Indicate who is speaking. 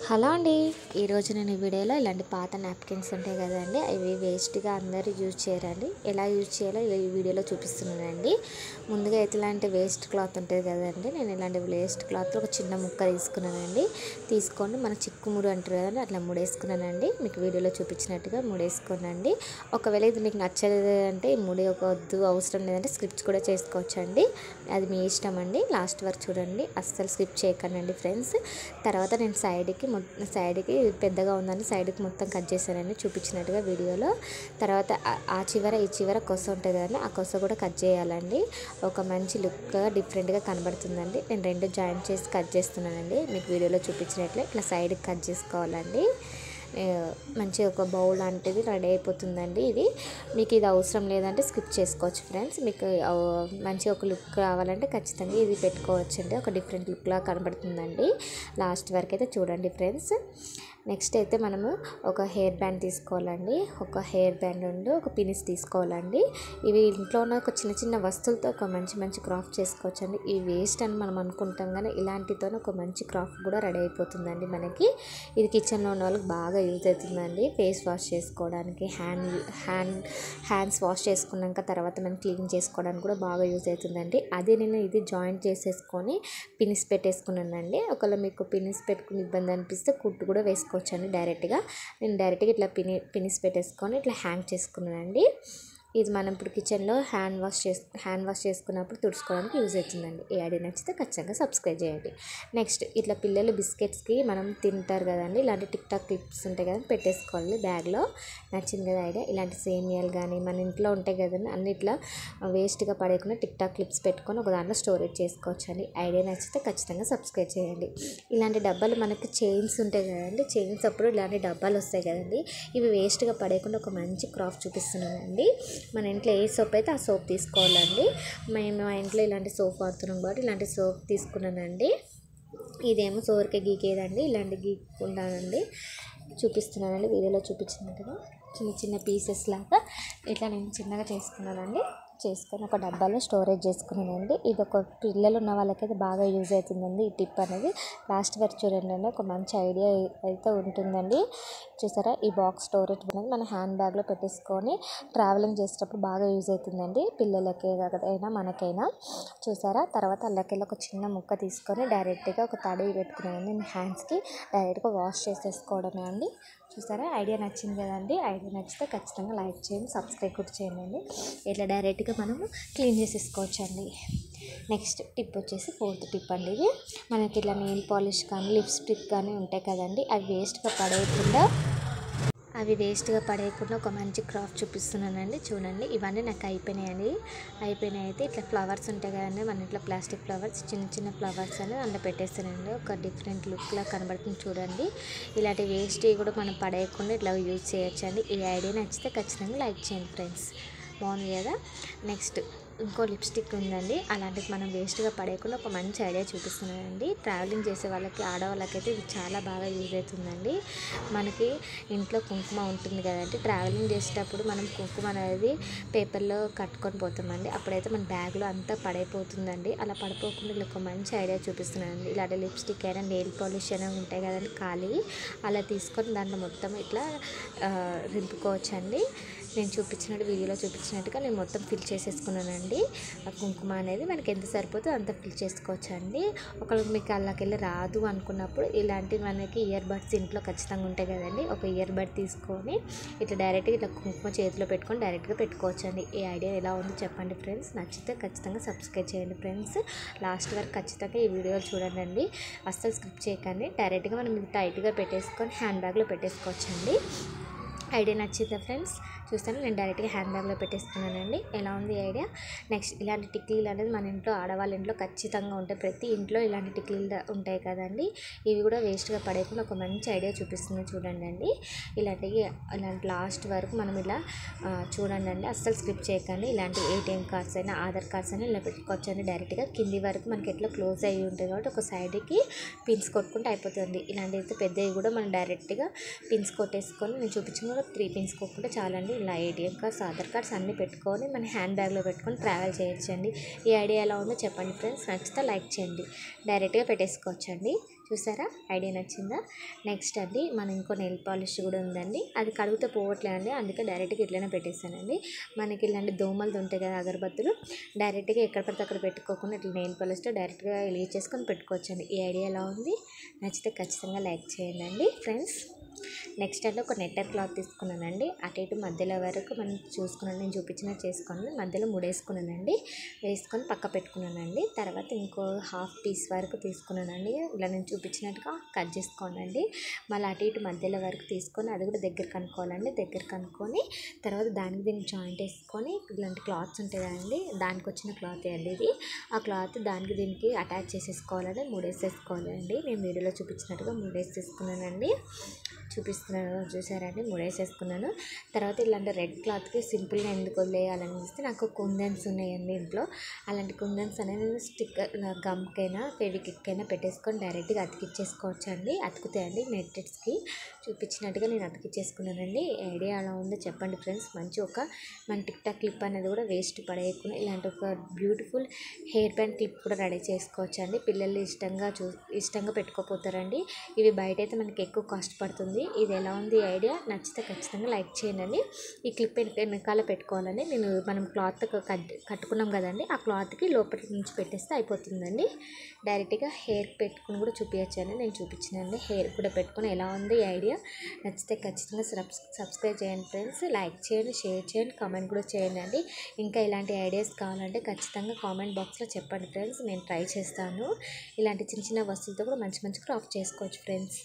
Speaker 1: Hello అండి. ఈరోజు నేను ఈ వీడియోలో ఇలాంటి పాత నాప్కిన్స్ ఉంటాయి కదండి, అవి వేస్ట్గా అందరూ యూజ్ చేయరండి. ఎలా యూజ్ చేయాలో ఈ వీడియోలో చూపిస్తున్నానండి. ముందుగా అయితే ఇలాంటి వేస్ట్ క్లాత్ ఉంటుంది కదండి, నేను ఇలాంటి వేస్ట్ క్లాత్ ఒక చిన్న ముక్క తీసుకున్నానండి. తీసుకొని మన చిక్కుముడు అంటారు కదండి, అట్లా ముడేసుకున్నానండి. మీకు వీడియోలో చూపించినట్టుగా ముడేసుకోనండి. ఒకవేళ ఇది మీకు నచ్చలేదు అంటే ఈ ముడి ఒక వద్దు అవసరం లేదంటే స్క్రిప్ట్ కూడా చేసుకోవచ్చండి, అది మీ ఇష్టం అండి. లాస్ట్ వరకు చూడండి, అస్సలు స్క్రిప్ట్ చేయకండి ఫ్రెండ్స్. తర్వాత నేను సైడ్కి పెద్దగా ఉందని సైడ్కి మొత్తం కట్ చేశానండి చూపించినట్టుగా వీడియోలో. తర్వాత ఆ చివర ఈ చివర కొస ఉంటుంది కదండి, ఆ కొస కూడా కట్ చేయాలండి. ఒక మంచి లుక్గా డిఫరెంట్గా కనబడుతుందండి. నేను రెండు జాయింట్ చేసి కట్ చేస్తున్నానండి, మీకు వీడియోలో చూపించినట్లే ఇట్లా సైడ్కి కట్ చేసుకోవాలండి. మంచిగా ఒక బౌల్ లాంటిది రెడీ అయిపోతుందండి. ఇది మీకు ఇది అవసరం లేదంటే స్కిప్ చేసుకోవచ్చు ఫ్రెండ్స్. మీకు మంచిగా ఒక లుక్ కావాలంటే ఖచ్చితంగా ఇది పెట్టుకోవచ్చండి, ఒక డిఫరెంట్ లుక్లా కనబడుతుందండి. లాస్ట్ వరకు అయితే చూడండి ఫ్రెండ్స్. నెక్స్ట్ అయితే మనము ఒక హెయిర్ బ్యాండ్ తీసుకోవాలండి. ఒక హెయిర్ బ్యాండ్ ఉండి ఒక పినిస్ తీసుకోవాలండి. ఇవి ఇంట్లో ఉన్న ఒక చిన్న చిన్న వస్తువులతో ఒక మంచి క్రాఫ్ట్ చేసుకోవచ్చండి. ఈ వేస్ట్ అని మనం అనుకుంటాం కానీ ఇలాంటితో ఒక మంచి క్రాఫ్ట్ కూడా రెడీ అయిపోతుందండి మనకి. ఇది కిచెన్లో ఉన్న వాళ్ళకి బాగా యూజ్ అవుతుందండి. ఫేస్ వాష్ చేసుకోవడానికి, హ్యాండ్స్ వాష్ చేసుకున్నాక తర్వాత మనం క్లీన్ చేసుకోవడానికి కూడా బాగా యూజ్ అవుతుందండి. అదే నేను ఇది జాయింట్ చేసేసుకొని పినిస్ పెట్టేసుకున్నానండి. ఒకవేళ మీకు పినిస్ పెట్టుకుని ఇబ్బంది అనిపిస్తే కుట్టు కూడా వేసుకోవచ్చండి డైరెక్ట్గా. నేను డైరెక్ట్గా ఇట్లా పినిస్ పెట్టేసుకొని ఇట్లా హ్యాంగ్ చేసుకున్నానండి. ఇది మనం ఇప్పుడు కిచెన్లో హ్యాండ్ వాష్ చేసుకున్నప్పుడు తుడుచుకోవడానికి యూజ్ అవుతుందండి. ఈ ఐడియా నచ్చితే ఖచ్చితంగా సబ్స్క్రైబ్ చేయండి. నెక్స్ట్ ఇట్లా పిల్లలు బిస్కెట్స్కి మనం తింటారు కదండి, ఇలాంటి టిక్ టాక్ క్లిప్స్ ఉంటాయి కదండి, పెట్టేసుకోవాలి బ్యాగ్లో. నచ్చింది కదా ఐడియా. ఇలాంటి సేమియాలు కానీ మన ఇంట్లో ఉంటాయి కదండి, అన్ని ఇట్లా వేస్ట్గా పడేయకుండా టిక్ టాక్ క్లిప్స్ పెట్టుకొని ఒక దాంట్లో స్టోరేజ్ చేసుకోవచ్చండి. ఐడియా నచ్చితే ఖచ్చితంగా సబ్స్క్రైబ్ చేయండి. ఇలాంటి డబ్బాలు మనకి చైన్స్ ఉంటాయి కదండి, చైన్స్ అప్పుడు ఇలాంటి డబ్బాలు వస్తాయి కదండి, ఇవి వేస్ట్గా పడేయకుండా ఒక మంచి క్రాఫ్ట్ చూపిస్తున్నానండి. మన ఇంట్లో ఏ సోప్ అయితే ఆ సోప్ తీసుకోవాలండి. మేము మా ఇంట్లో ఇలాంటి సోప్ వాడుతున్నాం కాబట్టి ఇలాంటి సోప్ తీసుకున్నానండి. ఇదేమో సోరికే గీకేదండి, ఇలాంటి గీక్కుంటానండి. చూపిస్తున్నానండి వీడియోలో చూపించినట్టుగా చిన్న పీసెస్ లాగా ఇట్లా నేను చిన్నగా చేసుకున్నానండి. చేసుకొని ఒక డబ్బాలో స్టోరేజ్ చేసుకున్నానండి. ఇది ఒక పిల్లలు ఉన్న వాళ్ళకైతే బాగా యూజ్ అవుతుందండి ఈ టిప్ అనేది. లాస్ట్ వరకు చూడండి అండి, ఒక మంచి ఐడియా అయితే ఉంటుందండి. చూసారా, ఈ బాక్స్ స్టోరేజ్ అనేది మన హ్యాండ్ బ్యాగ్లో పెట్టేసుకొని ట్రావెలింగ్ చేసేటప్పుడు బాగా యూజ్ అవుతుందండి, పిల్లలకే అయినా మనకైనా. చూసారా, తర్వాత అల్లకెళ్ళి ఒక చిన్న ముక్క తీసుకొని డైరెక్ట్గా ఒక తడి పెట్టుకున్నానండి. నేను హ్యాండ్స్కి డైరెక్ట్గా వాష్ చేసేసుకోవడమే అండి. చూసారా, ఐడియా నచ్చింది కదండి. ఐడియా నచ్చితే ఖచ్చితంగా లైక్ చేయండి, సబ్స్క్రైబ్ కూడా చేయండి. ఇట్లా డైరెక్ట్గా మనము క్లీన్ చేసేసుకోవచ్చు అండి. నెక్స్ట్ టిప్ వచ్చేసి ఫోర్త్ టిప్ అండి. ఇది మనకి ఇట్లా నెయిల్ పాలిష్ కానీ లిప్స్టిక్ కానీ ఉంటాయి కదండి, అవి వేస్ట్గా పడేయకుండా ఒక మంచి క్రాఫ్ట్ చూపిస్తున్నానండి. చూడండి, ఇవన్నీ నాకు అయిపోయినాయి అయితే ఇట్లా ఫ్లవర్స్ ఉంటాయి కదండి మన ఇంట్లో, ప్లాస్టిక్ ఫ్లవర్స్, చిన్న ఫ్లవర్స్ అని అందులో పెట్టేస్తానండి. ఒక డిఫరెంట్ లుక్లా కనబడుతుంది చూడండి. ఇలాంటి వేస్ట్ కూడా మనం పడేయకుండా ఇట్లా యూజ్ చేయొచ్చండి. ఈ ఐడియా నచ్చితే ఖచ్చితంగా లైక్ చేయండి ఫ్రెండ్స్. బాగుంది కదా. నెక్స్ట్ ఇంకో లిప్స్టిక్ ఉందండి, అలాంటిది మనం వేస్ట్గా పడేయకుండా ఒక మంచి ఐడియా చూపిస్తున్నానండి. ట్రావెలింగ్ చేసే వాళ్ళకి, ఆడవాళ్ళకైతే ఇది చాలా బాగా యూజ్ అవుతుందండి. మనకి ఇంట్లో కుంకుమ ఉంటుంది కదండి, ట్రావెలింగ్ చేసేటప్పుడు మనం కుంకుమ అనేది పేపర్లో కట్టుకొని పోతామండి, అప్పుడైతే మన బ్యాగ్లో అంతా పడైపోతుందండి. అలా పడిపోకుండా ఇలా ఒక మంచి ఐడియా చూపిస్తున్నానండి. ఇలాంటి లిప్స్టిక్ అయినా నెయిల్ పాలిష్ అయినా ఉంటాయి కదండి ఖాళీ, అలా తీసుకొని దాంట్లో మొత్తం ఇట్లా రింపుకోవచ్చండి. నేను వీడియోలో చూపించినట్టుగా నేను మొత్తం ఫిల్ చేసేసుకున్నానండి. ఆ కుంకుమ అనేది మనకి ఎంత సరిపోతుందో అంత ఫిల్ చేసుకోవచ్చు అండి. ఒకవేళ మీకు అల్లకెళ్ళి రాదు అనుకున్నప్పుడు ఇలాంటి మనకి ఇయర్ బడ్స్ ఇంట్లో ఖచ్చితంగా ఉంటాయి కదండి, ఒక ఇయర్ బడ్ తీసుకొని ఇట్లా డైరెక్ట్గా ఇట్లా కుంకుమ చేతిలో పెట్టుకొని డైరెక్ట్గా పెట్టుకోవచ్చు అండి. ఈ ఐడియా ఎలా ఉందో చెప్పండి ఫ్రెండ్స్. నచ్చితే ఖచ్చితంగా సబ్స్క్రైబ్ చేయండి ఫ్రెండ్స్. లాస్ట్ వరకు ఖచ్చితంగా ఈ వీడియో చూడండి, అస్సలు స్కిప్ చేయకండి. డైరెక్ట్గా మనం టైట్గా పెట్టేసుకొని హ్యాండ్ బ్యాగ్లో పెట్టేసుకోవచ్చండి. ఐడియా నచ్చిందా ఫ్రెండ్స్? చూస్తాను, నేను డైరెక్ట్గా హ్యాండ్ బ్యాగ్లో పెట్టేసుకున్నానండి. ఎలా ఉంది ఐడియా? నెక్స్ట్ ఇలాంటి టిక్లీలు అనేది మన ఇంట్లో, ఆడవాళ్ళ ఇంట్లో ఖచ్చితంగా ఉంటాయి. ప్రతి ఇంట్లో ఇలాంటి టిక్లీలు ఉంటాయి కదండి, ఇవి కూడా వేస్ట్గా పడేయకుండా ఒక మంచి ఐడియా చూపిస్తుంది చూడండి. ఇలాంటి లాస్ట్ వరకు మనం ఇలా చూడండి అండి, అస్సలు స్కిప్ చేయకండి. ఇలాంటి ఏటీఎం కార్డ్స్ అయినా ఆధార్ కార్డ్స్ అయినా ఇలా పెట్టుకోవచ్చండి. డైరెక్ట్గా కింది వరకు మనకి ఎట్లా క్లోజ్ అయ్యి ఉంటుంది కాబట్టి ఒక సైడ్కి పిన్స్ కొట్టుకుంటే అయిపోతుంది. ఇలాంటివి పెద్దవి కూడా మనం డైరెక్ట్గా పిన్స్ కొట్టేసుకొని, నేను చూపించిన 3 పిన్స్ కొట్టుకుంటే చాలండి. ఇలా ఏటీఎం కార్డ్స్, ఆధార్ కార్డ్స్ అన్నీ పెట్టుకొని మన హ్యాండ్ బ్యాగ్లో పెట్టుకొని ట్రావెల్ చేయొచ్చండి. ఈ ఐడియా ఎలా ఉందో చెప్పండి ఫ్రెండ్స్. నచ్చితే లైక్ చేయండి, డైరెక్ట్గా పెట్టేసుకోవచ్చండి. చూసారా, ఐడియా నచ్చిందా? నెక్స్ట్ అండి మనం ఇంకో నెయిల్ పాలిష్ కూడా ఉందండి. అది కడిగితే పోవట్లేదండి, అందుకే డైరెక్ట్గా ఇట్లనే పెట్టేస్తానండి. మనకి ఇలాంటి దోమలు ఉంటాయి కదా అగరబత్తులు, డైరెక్ట్గా ఎక్కడ పడితే అక్కడ పెట్టుకోకుండా ఇట్లా నెయిల్ పాలిష్తో డైరెక్ట్గా వెలిగించేసుకొని పెట్టుకోవచ్చండి. ఈ ఐడియా ఎలా ఉంది? నచ్చితే ఖచ్చితంగా లైక్ చేయండి ఫ్రెండ్స్. నెక్స్ట్ అంటే ఒక నెట్టర్ క్లాత్ తీసుకున్నానండి. అటు ఇటు మధ్యలో వరకు మనం చూసుకున్నాను, నేను చూపించినట్టు చేసుకున్నాను. మధ్యలో ముడేసుకున్నానండి, వేసుకొని పక్క పెట్టుకున్నానండి. తర్వాత ఇంకో హాఫ్ పీస్ వరకు తీసుకున్నానండి. ఇలా నేను చూపించినట్టుగా కట్ చేసుకోనండి. మళ్ళీ అటు ఇటు మధ్యలో వరకు తీసుకొని అది కూడా దగ్గర కనుక్కోవాలండి. దగ్గర కనుక్కొని తర్వాత దానికి దీనికి జాయింట్ వేసుకొని ఇలాంటి క్లాత్స్ ఉంటాయి కదండి, దానికి వచ్చిన క్లాత్ అండి ఇది. ఆ క్లాత్ దానికి దీనికి అటాచ్ చేసేసుకోవాలండి, ముడేసేసుకోవాలండి. నేను వీడియోలో చూపించినట్టుగా ముడేసేసుకున్నానండి. చూపిస్తున్నాను చూసారండి, ముడేసేసుకున్నాను. తర్వాత ఇలాంటి రెడ్ క్లాత్కి సింపుల్గా ఎందుకు వదిలేయాలని చూస్తే నాకు కుందన్స్ ఉన్నాయండి ఇంట్లో. అలాంటి కుందన్స్ అనేది నేను స్టిక్కర్ గమ్కైనా ఫెవిక్విక్కైనా పెట్టేసుకొని డైరెక్ట్గా అతికిచ్చేసుకోవచ్చు అండి. అతుకుతాయండి నెట్టెడ్స్కి. చూపించినట్టుగా నేను అతికిచ్చేసుకున్నానండి. ఐడియా ఎలా ఉందో చెప్పండి ఫ్రెండ్స్. మంచి ఒక మన టిక్ టాక్ క్లిప్ అనేది కూడా వేస్ట్ పడేయకుండా ఇలాంటి ఒక బ్యూటిఫుల్ హెయిర్ బ్యాండ్ క్లిప్ కూడా రెడీ చేసుకోవచ్చు అండి. పిల్లలు ఇష్టంగా పెట్టుకోపోతారండి. ఇవి బయట అయితే మనకి ఎక్కువ కాస్ట్ పడుతుంది. ఇది ఎలా ఉంది ఐడియా? నచ్చితే ఖచ్చితంగా లైక్ చేయండి. ఈ క్లిప్ వెనకాల పెట్టుకోవాలని మనం క్లాత్ కట్టుకున్నాం కదండి, ఆ క్లాత్కి లోపలి నుంచి పెట్టేస్తే అయిపోతుందండి. డైరెక్ట్గా హెయిర్ పెట్టుకుని కూడా చూపించండి, నేను చూపించానండి. హెయిర్ కూడా పెట్టుకుని ఎలా ఉంది ఈ ఐడియా? నచ్చితే ఖచ్చితంగా సబ్స్క్రైబ్ చేయండి ఫ్రెండ్స్. లైక్ చేయండి, షేర్ చేయండి, కామెంట్ కూడా చేయండి అండి. ఇంకా ఇలాంటి ఐడియాస్ కావాలంటే ఖచ్చితంగా కామెంట్ బాక్స్లో చెప్పండి ఫ్రెండ్స్, నేను ట్రై చేస్తాను. ఇలాంటి చిన్న చిన్న వస్తువులతో కూడా మంచి మంచి క్రాఫ్ట్ చేసుకోవచ్చు ఫ్రెండ్స్.